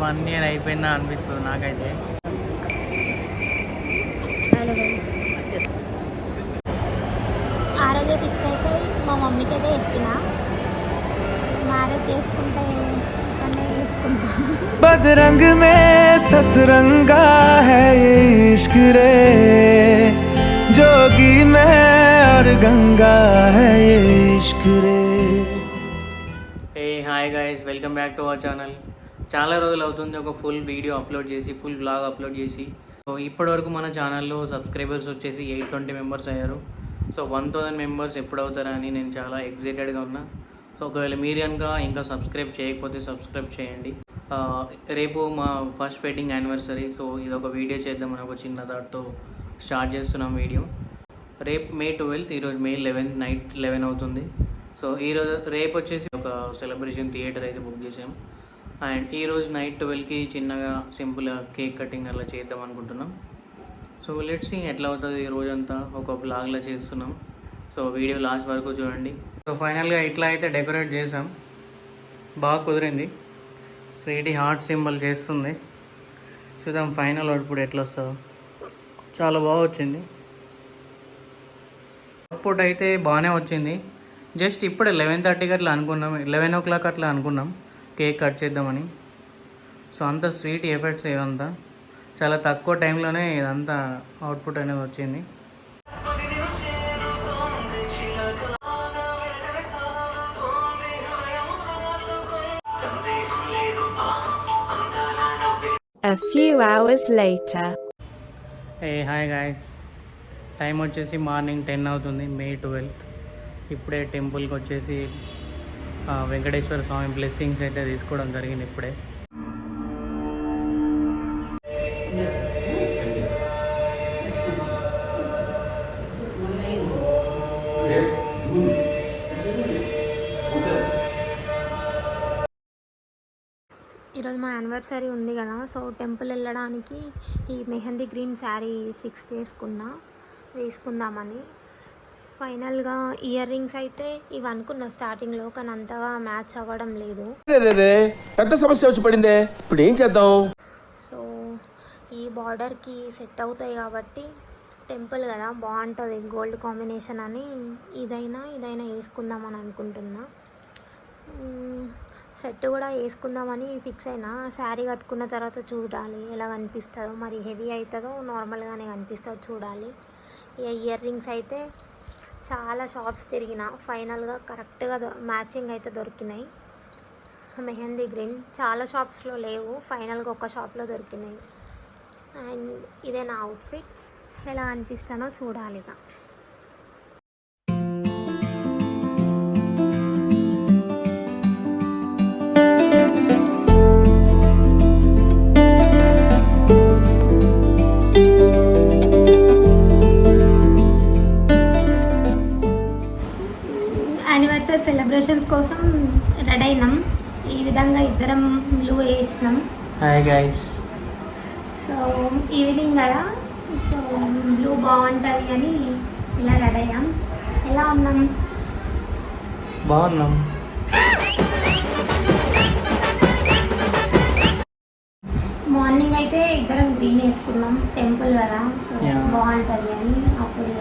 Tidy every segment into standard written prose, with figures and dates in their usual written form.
1 year అయిపోయిందా అనిపిస్తుంది నాకైతే. ఆ రోజే ఫిక్స్ అయిపోయి మా మమ్మీకి అయితే చెప్పిన మ్యారేజ్ చేసుకుంటే ఇక్కడనే చేసుకుంటాను. बदरंग में सतरंगा है ये इश्क रे, जोगी में और गंगा है ये इश्क रे. ఏ hi guys, welcome back to our channel. చాలా రోజులు అవుతుంది ఒక ఫుల్ వీడియో అప్లోడ్ చేసి, ఫుల్ బ్లాగ్ అప్లోడ్ చేసి. సో ఇప్పటివరకు మన ఛానల్లో సబ్స్క్రైబర్స్ వచ్చేసి 820 మెంబర్స్ అయ్యారు. సో 1000 మెంబర్స్ ఎప్పుడు అవుతారా అని నేను చాలా ఎక్సైటెడ్గా ఉన్నా. సో ఒకవేళ మీరు కనుక ఇంకా సబ్స్క్రైబ్ చేయకపోతే సబ్స్క్రైబ్ చేయండి. రేపు మా ఫస్ట్ వెడ్డింగ్ యానివర్సరీ. సో ఇది ఒక వీడియో చేద్దామని ఒక చిన్న థాట్తో స్టార్ట్ చేస్తున్నాం వీడియో. రేపు May 12th, ఈరోజు May 11th నైట్ 11 అవుతుంది. సో రేపు వచ్చేసి ఒక సెలబ్రేషన్ థియేటర్ అయితే బుక్ చేసాం. అండ్ ఈరోజు నైట్ 12కి చిన్నగా సింపుల్గా కేక్ కటింగ్ అలా చేద్దాం అనుకుంటున్నాం. సో లెట్స్ సీ ఎట్లా అవుతుంది. ఈ రోజంతా ఒక బ్లాగ్లా చేస్తున్నాం. సో వీడియో లాస్ట్ వరకు చూడండి. సో ఫైనల్గా ఇట్లా అయితే డెకరేట్ చేసాం. బాగా కుదిరింది. స్వీటీ హార్ట్ సింబల్ చేస్తుంది. చూద్దాం ఫైనల్ అవుట్పుట్ ఎట్లా వస్తుందో. చాలా బాగా వచ్చింది. అవుట్పుట్ అయితే బాగానే వచ్చింది. జస్ట్ ఇప్పుడే 11:30కి అట్లా అనుకున్నాం, 11 o'clock అట్లా అనుకున్నాం కేక్ కట్ చేద్దామని. సో అంత స్వీట్ ఎఫెక్ట్స్ ఇవంతా చాలా తక్కువ టైంలోనే ఇదంతా అవుట్పుట్ అనేది వచ్చింది. A few hours later. A hi guys, time వచ్చేసి మార్నింగ్ 10 అవుతుంది. May 12th. ఇప్పుడే టెంపుల్కి వచ్చేసి వెంకటేశ్వర స్వామి బ్లెస్సింగ్స్ అయితే తీసుకోవడం జరిగింది ఇప్పుడే. ఈరోజు మా యానివర్సరీ ఉంది కదా, సో టెంపుల్ వెళ్ళడానికి ఈ మెహందీ గ్రీన్ శారీ ఫిక్స్ వేసుకుందామని. ఫైనల్గా ఇయర్ రింగ్స్ అయితే ఇవి అనుకున్నా స్టార్టింగ్లో, కానీ అంతగా మ్యాచ్ అవ్వడం లేదు. పెద్ద సమస్య వచ్చి పడిందే, ఇప్పుడు ఏం చేద్దాం? సో ఈ బార్డర్కి సెట్ అవుతాయి కాబట్టి టెంపుల్ కదా బాగుంటుంది గోల్డ్ కాంబినేషన్ అని ఇదైనా వేసుకుందామని అనుకుంటున్నా. సెట్ కూడా వేసుకుందామని ఫిక్స్ అయినా. శారీ కట్టుకున్న తర్వాత చూడాలి ఎలా కనిపిస్తుందో, మరి హెవీ అవుతుందో నార్మల్గానే కనిపిస్తుందో చూడాలి. ఇయర్ రింగ్స్ అయితే చాలా షాప్స్ తిరిగిన, ఫైనల్గా కరెక్ట్గా మ్యాచింగ్ అయితే దొరికినాయి. మెహందీ గ్రీన్ చాలా షాప్స్లో లేవు, ఫైనల్గా ఒక షాప్లో దొరికినాయి. అండ్ ఇదే నా అవుట్ఫిట్, ఎలా అనిపిస్తానో చూడాలిగా. యానివర్సరీ సెలబ్రేషన్స్ కోసం రెడీ అయినాం. ఈ విధంగా ఇద్దరం బ్లూ వేసినాం. Hi guys. సో ఈవినింగ్ కదా, సో బ్లూ బాగుంటుంది అని ఇలా రెడీ అయ్యాం. ఎలా ఉన్నాం? బాగున్నాం. మార్నింగ్ అయితే ఇద్దరం గ్రీన్ వేసుకున్నాం, టెంపుల్ కదా సో బాగుంటుంది అని. అప్పుడు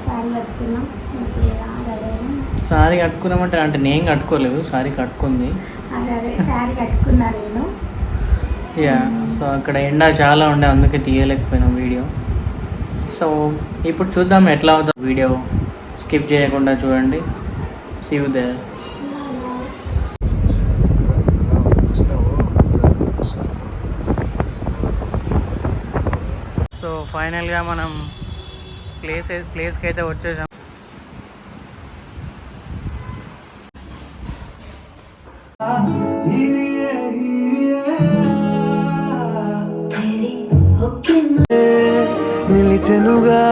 శారీ కట్టుకున్నాం. ఇప్పుడు ఇలా రెడీ అయ్యాం. శారీ కట్టుకున్నామంటే అంటే నేను కట్టుకోలేదు, శారీ కట్టుకుంది. అదే శారీ కట్టుకున్నా నేను. సో అక్కడ ఎండ చాలా ఉండే, అందుకే తీయలేకపోయినాం వీడియో. సో ఇప్పుడు చూద్దాం ఎట్లా అవుతుంది. వీడియో స్కిప్ చేయకుండా చూడండి. See you there. సో ఫైనల్గా మనం ప్లేస్కి అయితే వచ్చేసాం. నిలిచెనుగా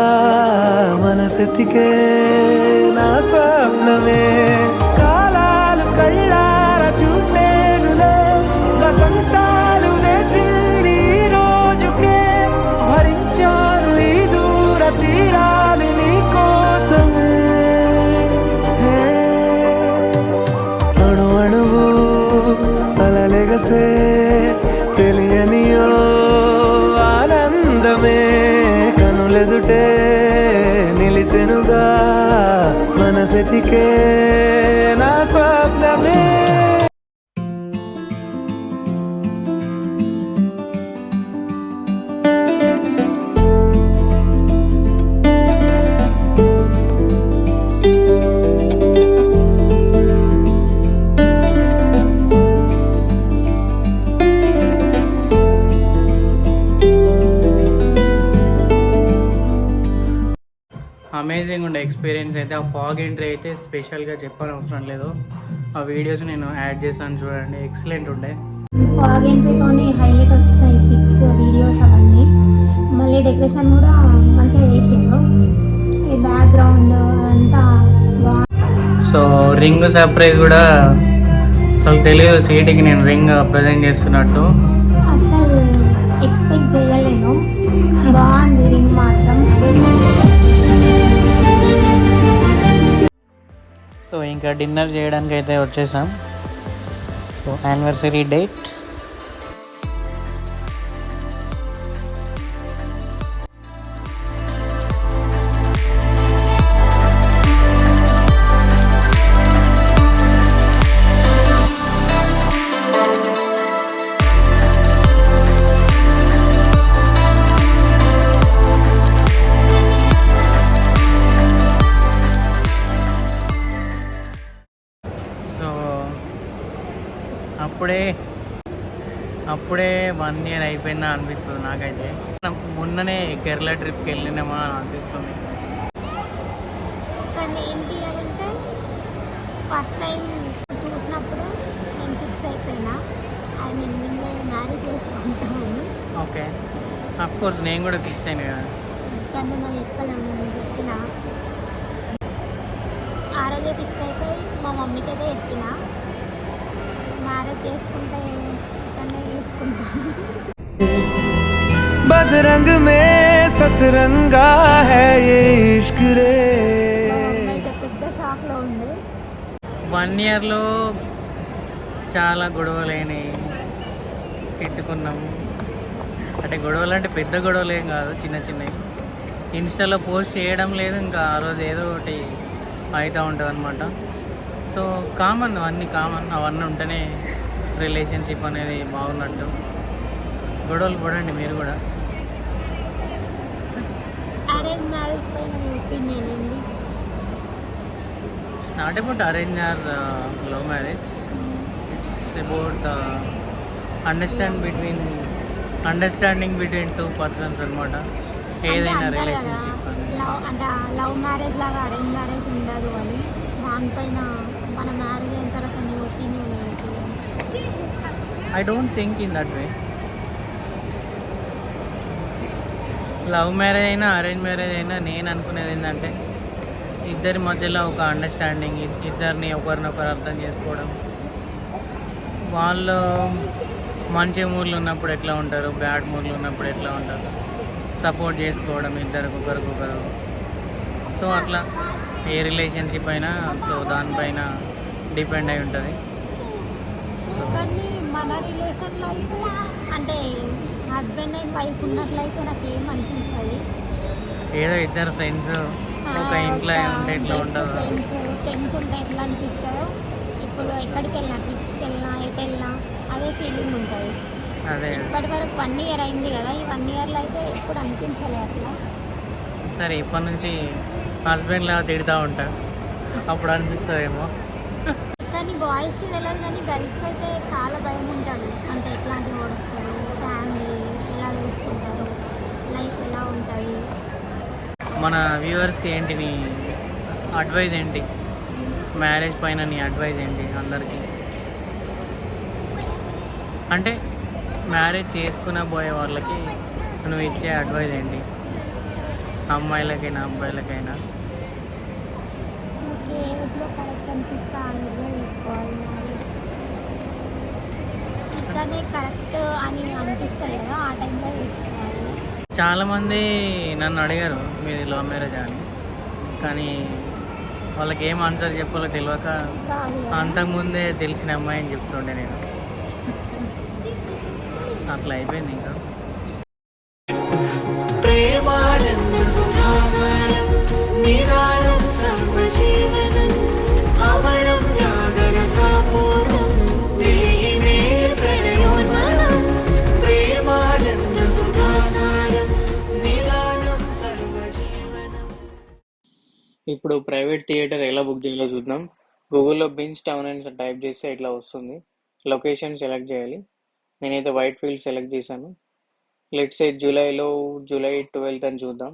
మనసెత్తికే నా స్వప్నమే, కాలాలు కళ్ళార చూసేనులే, వసంతాలు వేచింది రోజుకే, భరించాను ఈ దూర తీరాలు నీ కోసమే. అణు అణువు అలలెగసే के ना स्वप्न में అమేజింగ్ ఉండే ఎక్స్పీరియన్స్ అయితే. ఆ ఫాగ్ ఎంట్రీ అయితే స్పెషల్గా చెప్పనవసరం లేదు. ఆ వీడియోస్ నేను యాడ్ చేశాను చూడండి, ఎక్సలెంట్ ఉండే. ఫాగ్ ఎంట్రీతోనే హైలైట్ వచ్చినాయి పిక్స్ వీడియోస్ అవన్నీ. మళ్ళీ డెకరేషన్ కూడా మంచిగా చేసిండ్రు. ఈ బ్యాక్గ్రౌండ్ అంతా సో రింగ్ సర్ప్రైజ్ కూడా అసలు తెలియదు సీటీకి నేను రింగ్ ప్రజెంట్ చేస్తున్నట్టు. అసలు ఎక్స్పెక్ట్ చేయలేను. బాగుంది రింగ్ మాత్రం. సో ఇంకా డిన్నర్ చేయడానికి అయితే వచ్చేసాం. సో యానివర్సరీ డేట్ అప్పుడే 1 year అయిపోయిందా అనిపిస్తుంది నాకైతే. మొన్ననే కేరళ ట్రిప్కి వెళ్ళినామా అని అనిపిస్తుంది. కానీ ఏంటి అంటే ఫస్ట్ టైం చూసినప్పుడు నేను ఫిక్స్ అయిపోయినా నిన్నే మ్యారేజ్ చేసుకుంటాను. ఓకే, అఫ్ కోర్స్ నేను కూడా ఫిక్స్ అయినా కదా. కానీ నాకు చెప్పలేము, నేను చెప్పిన ఆ రోజే ఫిక్స్ అయిపోయి మా మమ్మీకి అయితే చెప్పిన మ్యారేజ్ చేసుకుంటే ఇతనే చేసుకుంటాను. बदरंग में सतरंगा है ये इश्क रे. అయితే పెద్ద షాక్లో ఉండే. 1 yearలో చాలా గొడవలేని తిట్టుకున్నాము. అంటే గొడవలు అంటే పెద్ద గొడవలు ఏం కాదు, చిన్న చిన్నవి. ఇన్స్టాలో పోస్ట్ చేయడం లేదు, ఇంకా ఆ రోజు ఏదో ఒకటి అవుతూ ఉంటుంది అనమాట. సో కామన్, అవన్నీ ఉంటేనే రిలేషన్షిప్ అనేది బాగున్నట్టు. గొడవలు పడండి మీరు కూడా. అరేంజ్ మ్యారేజ్ పైన మీ ఒపీనియన్ ఏంటి? It's not about arrange or love marriage. It's about understanding between 2 persons అనమాట. ఏదైనా రిలేషన్షిప్ అంటే లవ్ మ్యారేజ్ లాగా అరేంజ్ మ్యారేజ్ ఉండదు అని, దానిపైన మన మ్యారేజ్ అయిన తర్వాత నీ ఒపీనియన్ ఏంటి? I don't think in that way. Love marriage అయినా అరేంజ్ మ్యారేజ్ అయినా నేను అనుకునేది ఏంటంటే ఇద్దరి మధ్యలో ఒక అండర్స్టాండింగ్, ఇద్దరిని ఒకరినొకరు అర్థం చేసుకోవడం. వాళ్ళు మంచి మూడ్లు ఉన్నప్పుడు ఎట్లా ఉంటారు, బ్యాడ్ మూడ్లు ఉన్నప్పుడు ఎట్లా ఉంటారు, సపోర్ట్ చేసుకోవడం ఇద్దరికి ఒకరికొకరు. సో అట్లా ఏ రిలేషన్షిప్ అయినా సో దానిపైన డిపెండ్ అయి ఉంటుంది. కానీ మన రిలేషన్లో అయితే అంటే హస్బెండ్ అండ్ వైఫ్ ఉన్నట్లయితే నాకు ఏం అనిపించదు. ఏదో ఇద్దరు ఫ్రెండ్స్ ఒక ఇంట్లో ఉంటే ఎట్లా ఉంటుందో, ఫ్రెండ్స్ ఉంటే ఎట్లా అనిపిస్తుందో, ఇప్పుడు ఎక్కడికి వెళ్ళినా ట్రిప్స్కి వెళ్ళినా ఎటు వెళ్ళినా అదే ఫీలింగ్ ఉంటుంది. అదే ఇప్పటి వరకు 1 year అయింది కదా, ఈ 1 yearలో అయితే ఎప్పుడు అనిపించలే అట్లా. సరే ఇప్పటి నుంచి హస్బెండ్ లాగా తిడుతూ ఉంటా, అప్పుడు అనిపిస్తుందేమో. కానీ బాయ్స్కి తెలియదు, కానీ గర్ల్స్కి అయితే చాలా భయం ఉంటుంది. అంటే ఎట్లాంటి ఓడిస్తారు, ఫ్యామిలీ ఎలా చూసుకుంటారు, లైఫ్ ఎలా ఉంటుంది. మన వ్యూవర్స్కి ఏంటి నీ అడ్వైజ్ ఏంటి, మ్యారేజ్ పైన నీ అడ్వైజ్ ఏంటి అందరికీ? అంటే మ్యారేజ్ చేసుకున్న పోయే వాళ్ళకి నువ్వు ఇచ్చే అడ్వైజ్ ఏంటి, అమ్మాయిలకైనా అబ్బాయిలకైనా? ఓకే, ఏజ్లో కరెక్ట్ అనిపిస్తే ఆ ఏజ్లో తీసుకోవాలి. ఇట్లానే కరెక్ట్ అని అనిపిస్తుంది కదా, ఆ టైంలో తీసుకోవాలి. చాలామంది నన్ను అడిగారు మీది లవ్ మ్యారేజ్ అని, కానీ వాళ్ళకి ఏం ఆన్సర్ చెప్పాలో తెలియక అంతకుముందే తెలిసిన అమ్మాయి అని చెప్తుండే నేను. అట్లా అయిపోయింది. ఇంకా ప్రేమానంద సుఖాసనం నిదానం సర్వజీవనం ఇప్పుడు ప్రైవేట్ థియేటర్ ఎలా బుక్ చేయాలో చూద్దాం. గూగుల్లో బిన్స్ టౌన్ అని టైప్ చేస్తే ఇట్లా వస్తుంది. లొకేషన్ సెలెక్ట్ చేయాలి. నేనైతే వైట్ ఫీల్డ్ సెలెక్ట్ చేశాను. లెట్స్ సే జూలై 12th అని చూద్దాం.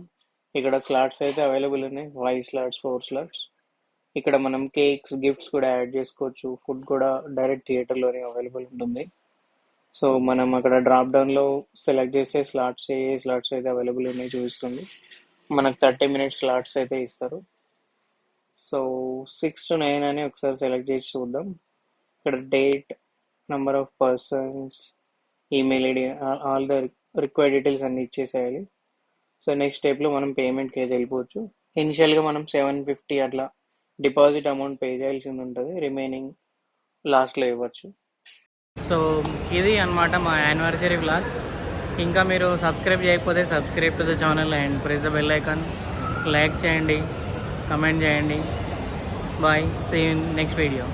ఇక్కడ స్లాట్స్ అయితే అవైలబుల్ ఉన్నాయి. 5 స్లాట్స్, 4 స్లాట్స్. ఇక్కడ మనం కేక్స్, గిఫ్ట్స్ కూడా యాడ్ చేసుకోవచ్చు. ఫుడ్ కూడా డైరెక్ట్ థియేటర్లోనే అవైలబుల్ ఉంటుంది. సో మనం అక్కడ డ్రాప్ డౌన్లో సెలెక్ట్ చేస్తే ఏ స్లాట్స్ అయితే అవైలబుల్ ఉన్నాయి చూపిస్తుంది. మనకు 30 minutes స్లాట్స్ అయితే ఇస్తారు. సో 6 to 9 అని ఒకసారి సెలెక్ట్ చేసి చూద్దాం. ఇక్కడ date, number of persons, email ID, all the required details అన్ని ఇచ్చేసేయాలి. సో నెక్స్ట్ స్టెప్లో మనం పేమెంట్కి అయితే వెళ్ళిపోవచ్చు. ఇనిషియల్గా మనం 750 అట్లా డిపాజిట్ అమౌంట్ పే చేయాల్సింది ఉంటుంది. రిమైనింగ్ లాస్ట్లో ఇవ్వచ్చు. సో ఇది అన్నమాట మా యానివర్సరీ వ్లాగ్. ఇంకా మీరు సబ్స్క్రైబ్ చేయకపోతే subscribe to the channel and press the bell icon. Like చేయండి, కమెంట్ చేయండి. Bye, see you in next video.